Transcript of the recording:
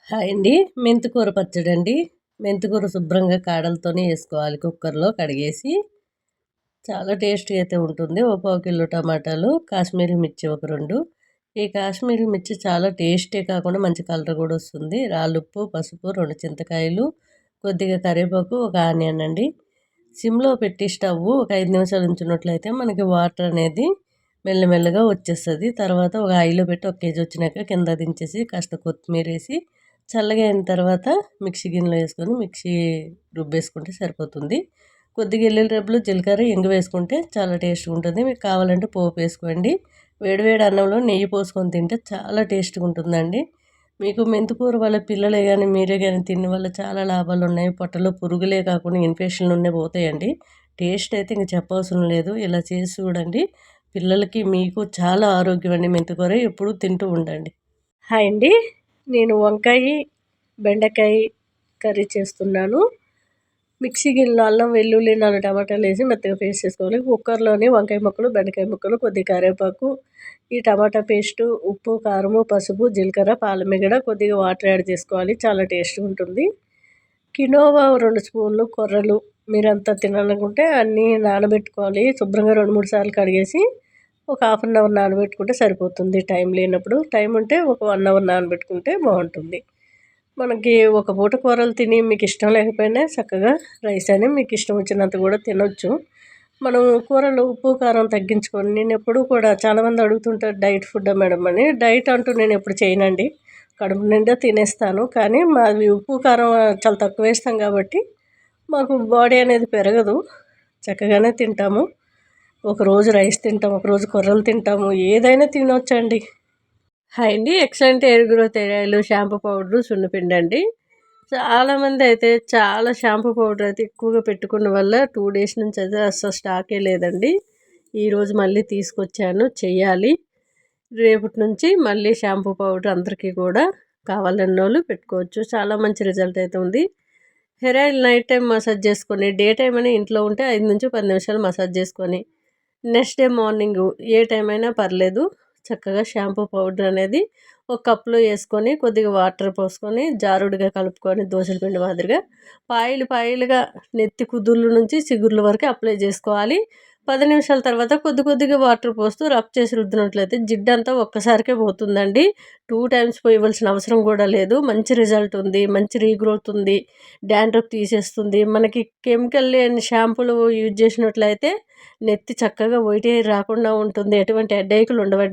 Hi అండి. మెంతికూర పచ్చడి అండి. మెంతికూర శుభ్రంగా కాడలతోనే వేసుకోవాలి. కుక్కర్లో కడిగేసి చాలా టేస్టీ అయితే ఉంటుంది. ఒక పావు కిలో టమాటాలు, కాశ్మీరీ మిర్చి ఒక 2. ఈ కాశ్మీరీ మిర్చి చాలా టేస్టీ కాకుండా మంచి కలర్ కూడా వస్తుంది. రాళ్ళుప్పు, పసుపు, 2 చింతకాయలు, కొద్దిగా కరివేపాకు, ఒక ఆనియన్ అండి. సిమ్లో పెట్టి స్టవ్ ఒక 5 నిమిషాలు ఉంచినట్లయితే మనకి వాటర్ అనేది మెల్లమెల్లగా వచ్చేస్తుంది. తర్వాత ఒక ఆయిల్లో పెట్టి 1 కేజీ వచ్చినాక కింద దించేసి కాస్త కొత్తిమీర వేసి చల్లగా అయిన తర్వాత మిక్సీ గిన్నెలో వేసుకొని మిక్సీ రుబ్బేసుకుంటే సరిపోతుంది. కొద్దిగా ఎల్లుల్లి రెబ్బలు, జీలకర్ర, ఇంగు వేసుకుంటే చాలా టేస్ట్గా ఉంటుంది. మీకు కావాలంటే పోపు వేసుకోండి. వేడివేడి అన్నంలో నెయ్యి పోసుకొని తింటే చాలా టేస్ట్గా ఉంటుందండి. మీకు మెంతికూర వల్ల పిల్లలే కానీ మీరే కానీ తిన్న వల్ల చాలా లాభాలు ఉన్నాయి. పొట్టలో పురుగులే కాకుండా ఇన్ఫెక్షన్లు ఉన్నాయి పోతాయండి. టేస్ట్ అయితే ఇంక చెప్పవసరం లేదు. ఇలా చేసి చూడండి. పిల్లలకి మీకు చాలా ఆరోగ్యం అండి. మెంతికూర ఎప్పుడు తింటూ ఉండండి. హాయ్ అండి. నేను వంకాయ, బెండకాయ కర్రీ చేస్తున్నాను. మిక్సీ గిన్నెలో అల్లం, వెల్లుల్లి, 4 టమాటాలు వేసి మెత్తగా పేస్ట్ చేసుకోవాలి. కుక్కర్లోని వంకాయ ముక్కలు, బెండకాయ ముక్కలు, కొద్దిగా కరివేపాకు, ఈ టమాటా పేస్టు, ఉప్పు, కారము, పసుపు, జీలకర్ర, పాలమిగడ, కొద్దిగా వాటర్ యాడ్ చేసుకోవాలి. చాలా టేస్ట్గా ఉంటుంది. కినోవా 2 స్పూన్లు, కొర్రలు మీరంతా తినాలనుకుంటే అన్నీ నానబెట్టుకోవాలి. శుభ్రంగా 2-3 సార్లు కడిగేసి ఒక హాఫ్ అన్ అవర్ నానబెట్టుకుంటే సరిపోతుంది. టైం లేనప్పుడు. టైం ఉంటే ఒక 1 అవర్ నానబెట్టుకుంటే బాగుంటుంది. మనకి ఒక పూట కూరలు తిని మీకు ఇష్టం లేకపోయినా చక్కగా రైస్ అని మీకు ఇష్టం వచ్చినంత కూడా తినొచ్చు. మనం కూరలు ఉప్పు కారం తగ్గించుకొని, నేను ఎప్పుడూ కూడా చాలామంది అడుగుతుంటారు డైట్ ఫుడ్డా మేడం అని. డైట్ అంటూ నేను ఎప్పుడు చేయనండి. కడుపు నిండా తినేస్తాను. కానీ మాది ఉప్పు కారం చాలా తక్కువ వేస్తాం కాబట్టి మాకు బాడీ అనేది పెరగదు. చక్కగానే తింటాము. ఒకరోజు రైస్ తింటాం, ఒకరోజు కూరలు తింటాము. ఏదైనా తినొచ్చండి. హాయ్ అండి. Excellent hair growth oil, shampoo powder, సున్నిపిండి అండి. చాలామంది అయితే చాలా షాంపూ పౌడర్ అయితే ఎక్కువగా పెట్టుకున్న వల్ల 2 డేస్ నుంచి అయితే అసలు స్టాకే లేదండి. ఈరోజు మళ్ళీ తీసుకొచ్చాను, చెయ్యాలి. రేపటి నుంచి మళ్ళీ షాంపూ పౌడర్ అందరికీ కూడా కావాలన్న వాళ్ళు పెట్టుకోవచ్చు. చాలా మంచి రిజల్ట్ అయితే ఉంది. Hair oil night time massage చేసుకొని, డే టైం అయినా ఇంట్లో ఉంటే 5 నుంచి 10 నిమిషాలు మసాజ్ చేసుకొని, నెక్స్ట్ డే మార్నింగ్ ఏ టైం అయినా పర్లేదు చక్కగా షాంపూ పౌడర్ అనేది ఒక కప్లో వేసుకొని కొద్దిగా వాటర్ పోసుకొని జారుడుగా కలుపుకొని దోసల పిండి మాదిరిగా పాయలుగా నెత్తి కుదుర్ల నుంచి చిగుర్ల వరకు అప్లై చేసుకోవాలి. 10 నిమిషాల తర్వాత కొద్దిగా వాటర్ పోస్తూ రబ్ చేసి రుద్దినట్లయితే జిడ్డంతా ఒక్కసారికే పోతుందండి. 2 టైమ్స్ పోయవలసిన అవసరం కూడా లేదు. మంచి రిజల్ట్ ఉంది. మంచి రీగ్రోత్ ఉంది. డాండ్రఫ్ తీసేస్తుంది. మనకి కెమికల్ లేని షాంపూలు యూజ్ చేసినట్లయితే నెత్తి చక్కగా వైట్ హెయిర్ రాకుండా ఉంటుంది. ఎటువంటి హెడేకులు ఉండవండి.